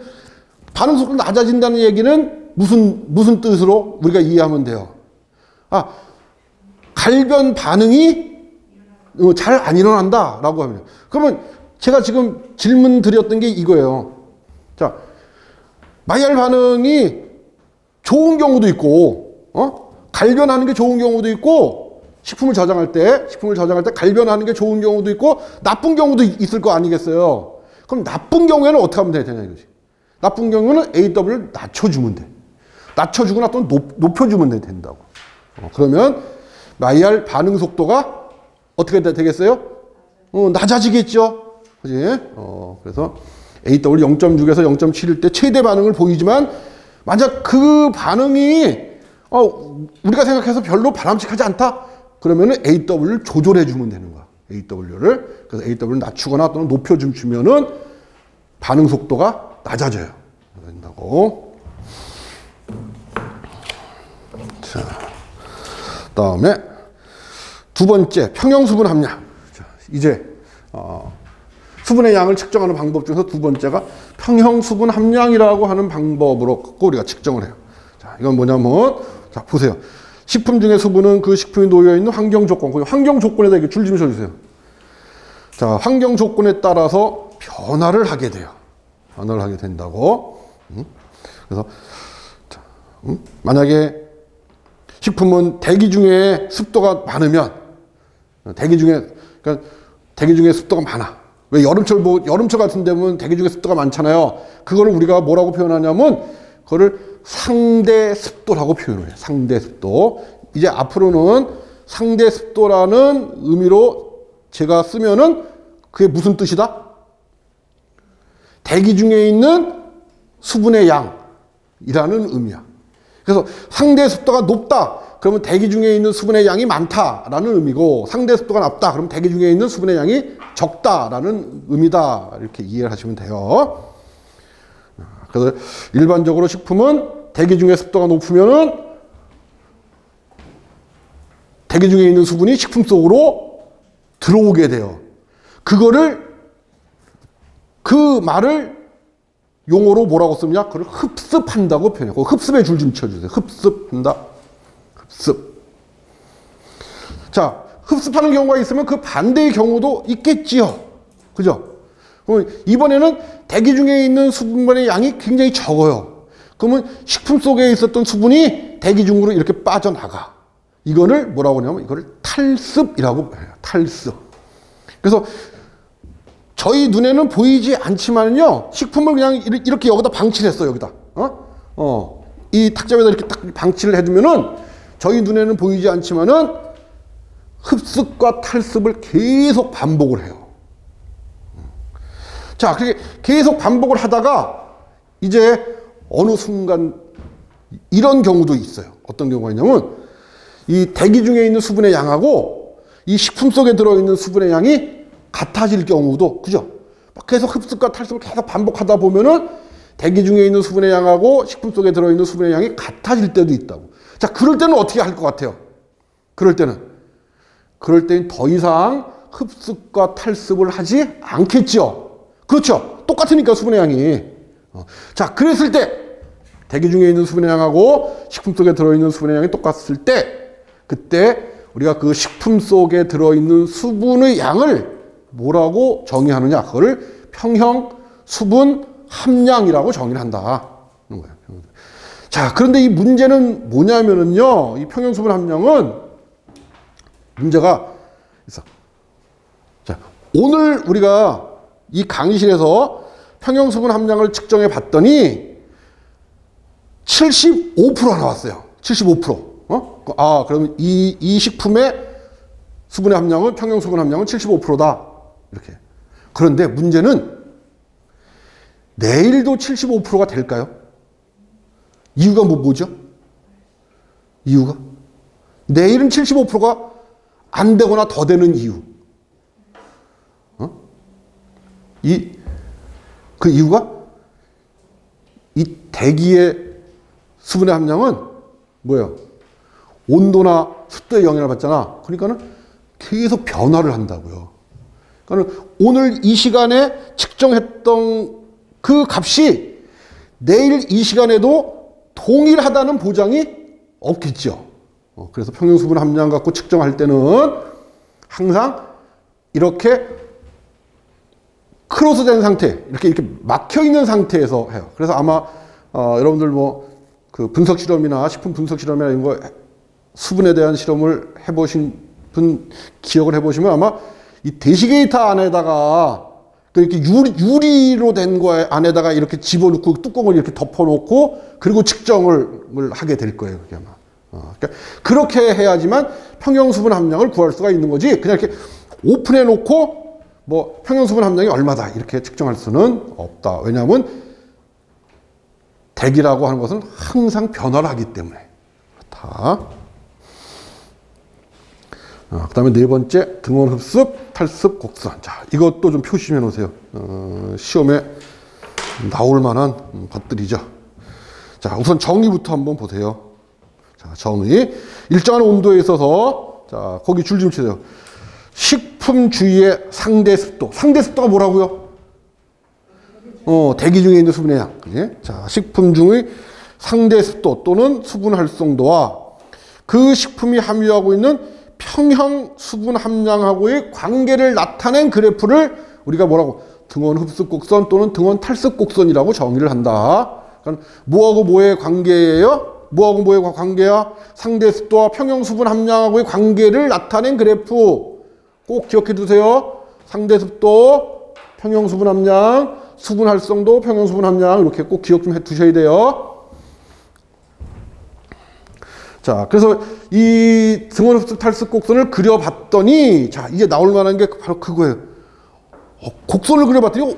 반응 속도 낮아진다는 얘기는 무슨 뜻으로 우리가 이해하면 돼요? 아, 갈변 반응이 잘 안 일어난다라고 하면. 그러면 제가 지금 질문 드렸던 게 이거예요. 자, 마이야르 반응이 좋은 경우도 있고, 갈변하는 게 좋은 경우도 있고, 식품을 저장할 때 갈변하는 게 좋은 경우도 있고, 나쁜 경우도 있을 거 아니겠어요? 그럼 나쁜 경우에는 어떻게 하면 되냐 이거지. 나쁜 경우는 AW를 낮춰주면 돼. 낮춰주거나 또는 높여주면 된다고. 그러면 마이야르 반응 속도가 어떻게 되겠어요? 낮아지겠죠. 그지? 그래서 AW 0.6에서 0.7일 때 최대 반응을 보이지만, 만약 그 반응이 우리가 생각해서 별로 바람직하지 않다? 그러면은 AW를 조절해 주면 되는 거야. AW를. 그래서 AW를 낮추거나 또는 높여주면은 반응 속도가 낮아져요. 된다고. 자, 다음에 두 번째, 평형수분 함량. 자, 이제 수분의 양을 측정하는 방법 중에서 두 번째가 평형수분 함량이라고 하는 방법으로 갖고 우리가 측정을 해요. 자, 이건 뭐냐면, 자, 보세요. 식품 중에 수분은 그 식품이 놓여 있는 환경 조건, 그 환경 조건에다 이렇게 줄 좀 쳐주세요. 자, 환경 조건에 따라서 변화를 하게 돼요. 변화를 하게 된다고. 그래서 자, 만약에 식품은 대기 중에 습도가 많으면, 대기 중에 습도가 많아. 왜 여름철 같은 데면 대기 중에 습도가 많잖아요. 그거를 우리가 뭐라고 표현하냐면, 그거를 상대 습도라고 표현을 해요. 상대 습도. 이제 앞으로는 상대 습도라는 의미로 제가 쓰면은 그게 무슨 뜻이다? 대기 중에 있는 수분의 양이라는 의미야. 그래서 상대 습도가 높다. 그러면 대기 중에 있는 수분의 양이 많다라는 의미고, 상대 습도가 낮다. 그러면 대기 중에 있는 수분의 양이 적다라는 의미다. 이렇게 이해를 하시면 돼요. 그래서 일반적으로 식품은 대기 중에 습도가 높으면은 대기 중에 있는 수분이 식품 속으로 들어오게 돼요. 그 말을 용어로 뭐라고 쓰냐? 그걸 흡습한다고 표현해요. 그 흡습에 줄 좀 쳐주세요. 흡습한다. 흡습. 자, 흡습하는 경우가 있으면 그 반대의 경우도 있겠지요. 그죠? 이번에는 대기 중에 있는 수분의 양이 굉장히 적어요. 그러면 식품 속에 있었던 수분이 대기 중으로 이렇게 빠져나가. 이거를 뭐라고 하냐면 이거를 탈습이라고 해요. 탈습. 그래서 저희 눈에는 보이지 않지만요, 식품을 그냥 이렇게 여기다 방치를 했어요. 여기다. 이 탁자에다 이렇게 딱 방치를 해두면은 저희 눈에는 보이지 않지만은 흡습과 탈습을 계속 반복을 해요. 자, 그렇게 계속 반복을 하다가 이제 어느 순간 이런 경우도 있어요. 어떤 경우가 있냐면, 이 대기 중에 있는 수분의 양하고 이 식품 속에 들어있는 수분의 양이 같아질 경우도, 그죠? 계속 흡습과 탈습을 계속 반복하다 보면은 대기 중에 있는 수분의 양하고 식품 속에 들어있는 수분의 양이 같아질 때도 있다고. 자, 그럴 때는 어떻게 할 것 같아요? 그럴 때는 더 이상 흡습과 탈습을 하지 않겠죠. 그렇죠. 똑같으니까 수분의 양이. 자, 그랬을 때 대기 중에 있는 수분의 양하고 식품 속에 들어있는 수분의 양이 똑같을 때, 그때 우리가 그 식품 속에 들어있는 수분의 양을 뭐라고 정의하느냐? 그거를 평형 수분 함량이라고 정의를 한다. 그런 거예요. 자, 그런데 이 문제는 뭐냐면은요, 이 평형 수분 함량은 문제가 있어. 자, 오늘 우리가 이 강의실에서 평형 수분 함량을 측정해 봤더니 75%가 나왔어요. 75%. 그러면 이 식품의 수분의 함량은, 평형 수분 함량은 75%다. 이렇게. 그런데 문제는 내일도 75%가 될까요? 이유가 뭐죠? 이유가? 내일은 75%가 안 되거나 더 되는 이유. 그 이유가 이 대기의 수분의 함량은 뭐예요? 온도나 습도의 영향을 받잖아. 그러니까는 계속 변화를 한다고요. 그러니까 오늘 이 시간에 측정했던 그 값이 내일 이 시간에도 동일하다는 보장이 없겠죠. 그래서 평형 수분 함량 갖고 측정할 때는 항상 이렇게 크로스된 상태, 이렇게 막혀 있는 상태에서 해요. 그래서 아마 여러분들 뭐 그 분석 실험이나 식품 분석 실험이나 이런 거 수분에 대한 실험을 해보신 분 기억을 해보시면 아마 이 대시게이터 안에다가 이렇게 유리로 된 거 안에다가 이렇게 집어넣고 뚜껑을 이렇게 덮어놓고 그리고 측정을 하게 될 거예요. 그게 아마. 그러니까 그렇게 해야지만 평형 수분 함량을 구할 수가 있는 거지. 그냥 이렇게 오픈해 놓고 뭐 평형 수분 함량이 얼마다 이렇게 측정할 수는 없다. 왜냐하면 대기라고 하는 것은 항상 변화를 하기 때문에 그렇다. 그 다음에 네 번째, 등원 흡습, 탈습, 곡선. 자, 이것도 좀 표시해 놓으세요. 시험에 나올 만한 것들이죠. 자, 우선 정의부터 한번 보세요. 자, 정의. 일정한 온도에 있어서, 자, 거기 줄 좀 치세요. 식품 주위의 상대 습도. 상대 습도가 뭐라고요? 대기 중에 있는 수분의 양. 예? 자, 식품 중의 상대 습도 또는 수분 활성도와 그 식품이 함유하고 있는 평형 수분 함량하고의 관계를 나타낸 그래프를 우리가 뭐라고? 등원 흡습 곡선 또는 등원 탈습 곡선이라고 정의를 한다. 그러니까 뭐하고 뭐의 관계예요? 뭐하고 뭐의 관계야? 상대 습도와 평형 수분 함량하고의 관계를 나타낸 그래프. 꼭 기억해 두세요. 상대 습도, 평형 수분 함량, 수분 활성도, 평형 수분 함량 이렇게 꼭 기억 좀 해 두셔야 돼요. 자, 그래서 이 등원 흡습 탈습 곡선을 그려봤더니, 자, 이게 나올 만한 게 바로 그거예요. 곡선을 그려봤더니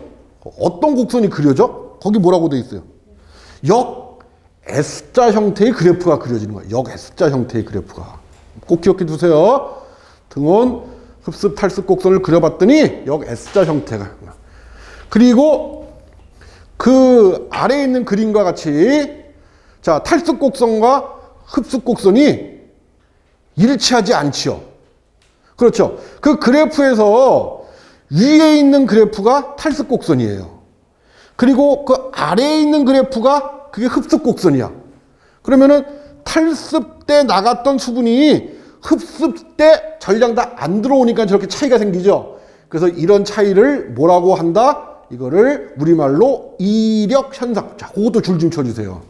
어떤 곡선이 그려져? 거기 뭐라고 돼 있어요? 역 S자 형태의 그래프가 그려지는 거예요. 역 S자 형태의 그래프가. 꼭 기억해 두세요. 등원 흡습 탈습 곡선을 그려봤더니 역 S자 형태가. 그리고 그 아래에 있는 그림과 같이, 자, 탈습 곡선과 흡습 곡선이 일치하지 않지요. 그렇죠. 그 그래프에서 위에 있는 그래프가 탈습 곡선이에요. 그리고 그 아래에 있는 그래프가 그게 흡습 곡선이야. 그러면은 탈습 때 나갔던 수분이 흡습 때 전량 다 안 들어오니까 저렇게 차이가 생기죠. 그래서 이런 차이를 뭐라고 한다? 이거를 우리말로 이력 현상. 자, 그것도 줄 좀 쳐주세요.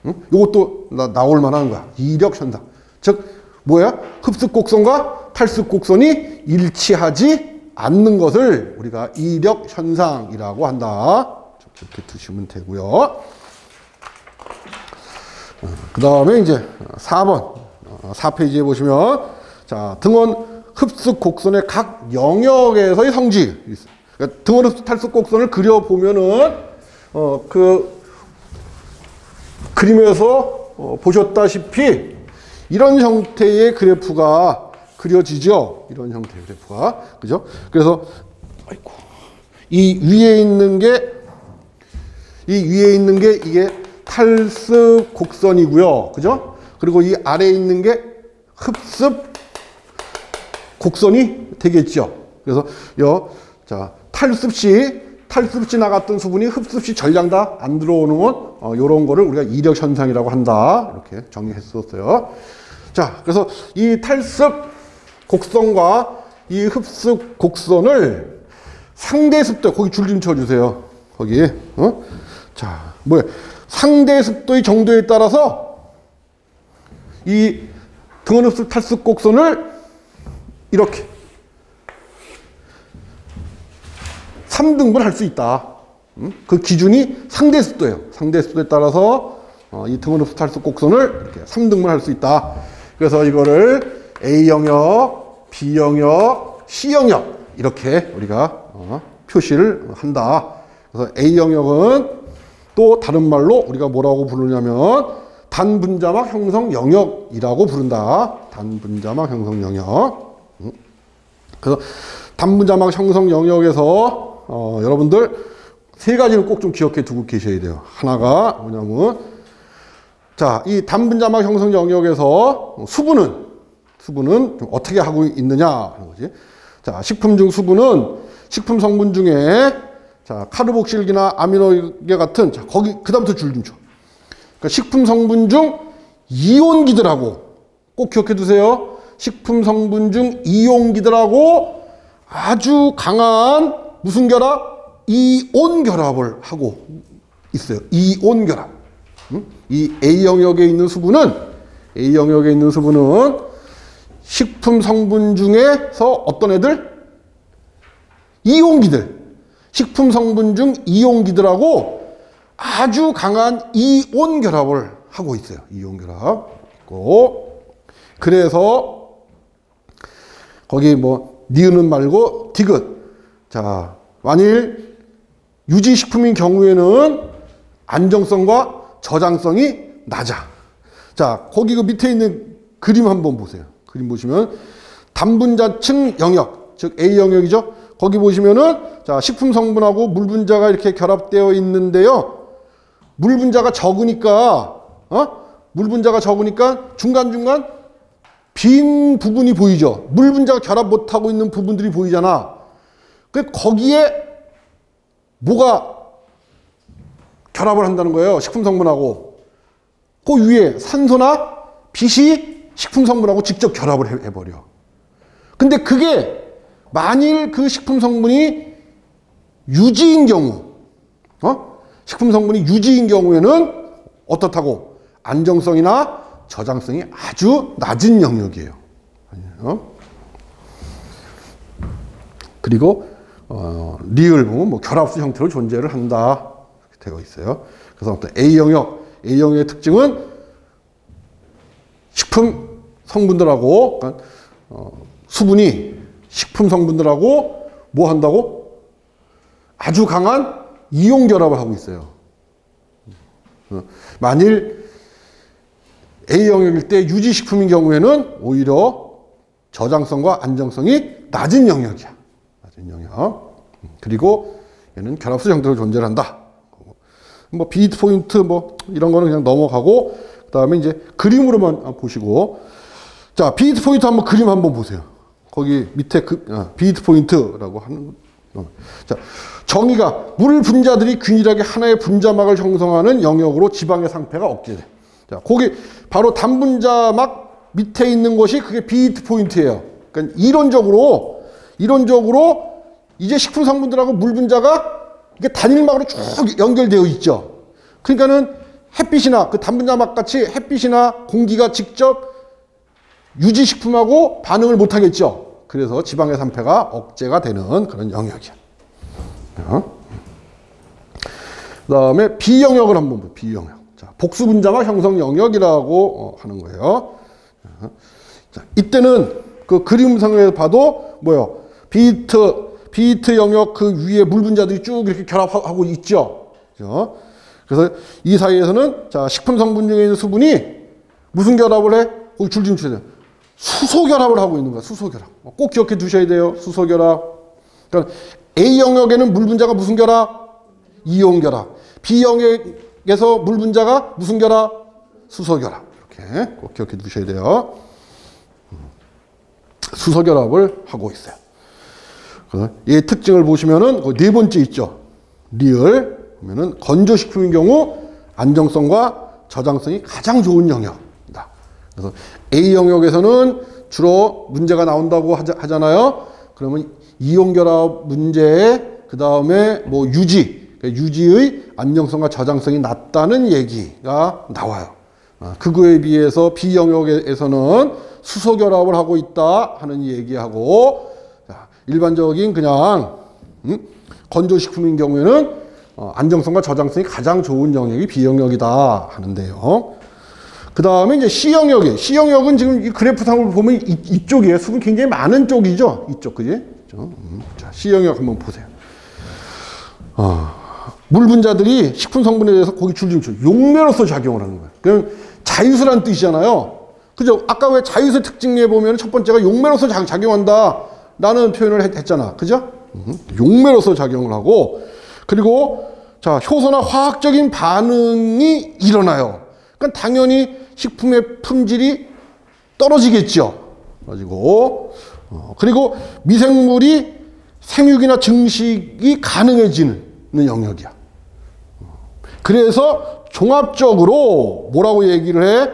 응? 이것도 나올 만한 거야. 이력 현상. 즉 뭐야? 흡습 곡선과 탈습 곡선이 일치하지 않는 것을 우리가 이력 현상이라고 한다. 이렇게 두시면 되고요. 그 다음에 이제 4번 4페이지에 보시면, 자, 등원 흡습 곡선의 각 영역에서의 성질. 그러니까 등원 흡습 탈습 곡선을 그려보면은 그 그림에서 보셨다시피 이런 형태의 그래프가 그려지죠. 이런 형태의 그래프가. 그죠? 그래서 아이고, 이 위에 있는 게 이게 탈습 곡선이고요. 그죠? 그리고 이 아래에 있는 게 흡습 곡선이 되겠죠. 그래서 자, 탈습 시 나갔던 수분이 흡습 시 전량 다 안 들어오는 건 이런 거를 우리가 이력 현상이라고 한다. 이렇게 정리했었어요. 자, 그래서 이 탈습 곡선과 이 흡습 곡선을 상대 습도, 거기 줄 좀 쳐주세요. 거기. 자, 뭐야? 상대 습도의 정도에 따라서 이 등원 흡습 탈습 곡선을 이렇게 3등분 할 수 있다. 그 기준이 상대 습도예요. 상대 습도에 따라서 이 등원 흡습 탈습 곡선을 이렇게 3등분 할 수 있다. 그래서 이거를 A 영역, B 영역, C 영역 이렇게 우리가 표시를 한다. 그래서 A 영역은 또 다른 말로 우리가 뭐라고 부르냐면 단분자막 형성 영역이라고 부른다. 단분자막 형성 영역. 그래서 단분자막 형성 영역에서 여러분들 세 가지를 꼭 좀 기억해 두고 계셔야 돼요. 하나가 뭐냐면 자, 이 단분자막 형성 영역에서 수분은 좀 어떻게 하고 있느냐 하는 거지. 자, 식품 중 수분은 식품 성분 중에 자, 카르복실기나 아미노계 같은 자, 거기 그다음부터 줄 좀 쳐. 그러니까 식품 성분 중 이온기들하고 꼭 기억해 두세요. 식품 성분 중 이온기들하고 아주 강한 무슨 결합? 이온 결합을 하고 있어요. 이온 결합. 이 A 영역에 있는 수분은 식품 성분 중에서 어떤 애들? 이온기들. 식품 성분 중 이온기들하고 아주 강한 이온 결합을 하고 있어요. 이온 결합 있고. 그래서 거기 뭐 니은은 말고 디귿. 자, 만일 유지식품인 경우에는 안정성과 저장성이 낮아. 자, 거기 그 밑에 있는 그림 한번 보세요. 그림 보시면 단분자층 영역, 즉 A 영역이죠. 거기 보시면은 자, 식품 성분하고 물 분자가 이렇게 결합되어 있는데요. 물 분자가 적으니까 중간중간 빈 부분이 보이죠. 물 분자가 결합 못하고 있는 부분들이 보이잖아. 그 거기에 뭐가 결합을 한다는 거예요. 식품 성분하고. 그 위에 산소나 빛이 식품 성분하고 직접 결합을 해버려. 근데 그게 만일 그 식품 성분이 유지인 경우, 식품 성분이 유지인 경우에는 어떻다고? 안정성이나 저장성이 아주 낮은 영역이에요. 그리고 리을 보면 뭐 결합수 형태로 존재를 한다 되어 있어요. 그래서 A 영역의 특징은 식품 성분들하고 그러니까 수분이 식품 성분들하고 뭐 한다고? 아주 강한 이온 결합을 하고 있어요. 만일 A 영역일 때 유지식품인 경우에는 오히려 저장성과 안정성이 낮은 영역이야. 낮은 영역. 그리고 얘는 결합수 형태로 존재를 한다. 뭐 비트 포인트 뭐 이런 거는 그냥 넘어가고 그다음에 이제 그림으로만 보시고 자, 비트 포인트 한번 그림 한번 보세요. 거기 밑에 비트 포인트라고 하는 자, 정의가 물 분자들이 균일하게 하나의 분자막을 형성하는 영역으로 지방의 상패가 억제돼. 자, 거기 바로 단분자막 밑에 있는 것이 그게 비트 포인트예요. 그러니까 이론적으로 이제 식품 성분들하고 물 분자가 이게 단일막으로 쭉 연결되어 있죠. 그러니까는 햇빛이나 그 단분자막 같이 햇빛이나 공기가 직접 유지식품하고 반응을 못 하겠죠. 그래서 지방의 산패가 억제가 되는 그런 영역이야. 그 다음에 B영역을 한번 보죠. B영역. 자, 복수분자막 형성 영역이라고 하는 거예요. 자, 이때는 그 그림상에서 봐도 뭐요? 비트 영역 그 위에 물 분자들이 쭉 이렇게 결합하고 있죠. 그죠? 그래서 이 사이에서는 자, 식품 성분 중에 있는 수분이 무슨 결합을 해? 거기 줄 좀 쳐야 돼요. 수소 결합을 하고 있는 거야. 수소 결합. 꼭 기억해 두셔야 돼요. 수소 결합. 그러니까 A 영역에는 물 분자가 무슨 결합? 이온 결합. B 영역에서 물 분자가 무슨 결합? 수소 결합. 이렇게 꼭 기억해 두셔야 돼요. 수소 결합을 하고 있어요. 그래서 이 특징을 보시면은 네 번째 있죠. 리을 보면은 건조식품인 경우 안정성과 저장성이 가장 좋은 영역이다. 그래서 A 영역에서는 주로 문제가 나온다고 하잖아요. 그러면 이온 결합 문제에 그 다음에 뭐 유지의 안정성과 저장성이 낮다는 얘기가 나와요. 그거에 비해서 B 영역에서는 수소 결합을 하고 있다 하는 얘기하고 일반적인 그냥 건조식품인 경우에는 안정성과 저장성이 가장 좋은 영역이 B 영역이다 하는데요. 그 다음에 이제 C 영역이에요. C 영역은 지금 이 그래프상으로 보면 이쪽이에요. 수분 굉장히 많은 쪽이죠. 이쪽, 그지? 자, C 영역 한번 보세요. 물 분자들이 식품 성분에 대해서 거기 줄줄줄 용매로서 작용을 하는 거예요. 그럼 자유수란 뜻이잖아요. 그죠? 아까 왜 자유수 특징에 보면 첫 번째가 용매로서 작용한다 라는 표현을 했잖아. 그죠? 용매로서 작용을 하고, 그리고 자, 효소나 화학적인 반응이 일어나요. 그러니까 당연히 식품의 품질이 떨어지겠죠. 가지고 그리고 미생물이 생육이나 증식이 가능해지는 영역이야. 그래서 종합적으로 뭐라고 얘기를 해?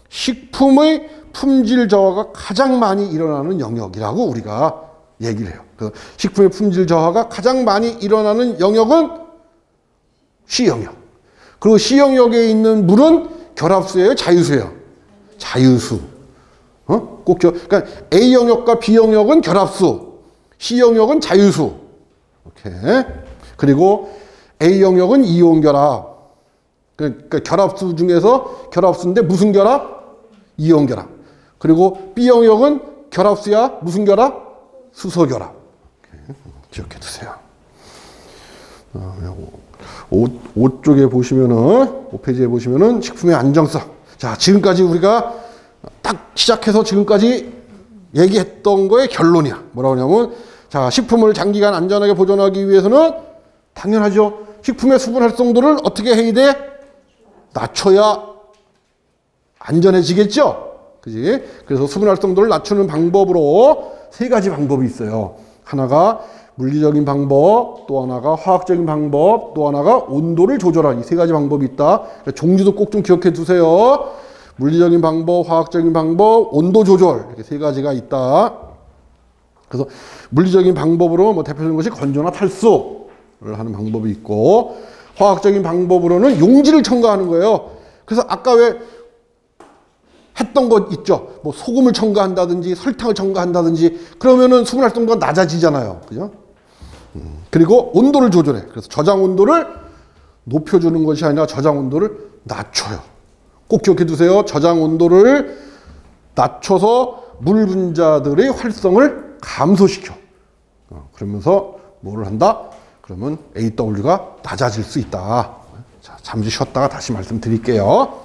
식품의 품질 저하가 가장 많이 일어나는 영역이라고 우리가 얘기를 해요. 그래서 식품의 품질 저하가 가장 많이 일어나는 영역은 C영역. 그리고 C영역에 있는 물은 결합수예요, 자유수예요? 자유수. 꼭 그러니까 A영역과 B영역은 결합수, C영역은 자유수. 오케이. 그리고 A영역은 이온 결합. 그러니까 결합수 중에서 결합수인데 무슨 결합? 이온 결합. 그리고 B영역은 결합수야, 무슨 결합? 수소 결합. 기억해 두세요. 5쪽에 보시면은, 5페이지에 보시면은 식품의 안정성. 자, 지금까지 우리가 딱 시작해서 지금까지 얘기했던 거의 결론이야. 뭐라고 하냐면, 자, 식품을 장기간 안전하게 보존하기 위해서는 당연하죠. 식품의 수분 활성도를 어떻게 해야 돼? 낮춰야 안전해지겠죠? 그지? 그래서 수분 활성도를 낮추는 방법으로 3가지 방법이 있어요. 하나가 물리적인 방법, 또 하나가 화학적인 방법, 또 하나가 온도를 조절하는 이 3가지 방법이 있다. 그러니까 종류도 꼭 좀 기억해 두세요. 물리적인 방법, 화학적인 방법, 온도 조절, 이렇게 3가지가 있다. 그래서 물리적인 방법으로 뭐 대표적인 것이 건조나 탈수를 하는 방법이 있고, 화학적인 방법으로는 용질을 첨가하는 거예요. 그래서 아까 왜 했던 것 있죠? 뭐 소금을 첨가한다든지 설탕을 첨가한다든지 그러면은 수분 활성도가 낮아지잖아요. 그죠? 그리고 온도를 조절해. 그래서 저장 온도를 높여주는 것이 아니라 저장 온도를 낮춰요. 꼭 기억해 두세요. 저장 온도를 낮춰서 물 분자들의 활성을 감소시켜. 그러면서 뭐를 한다? 그러면 AW가 낮아질 수 있다. 자, 잠시 쉬었다가 다시 말씀드릴게요.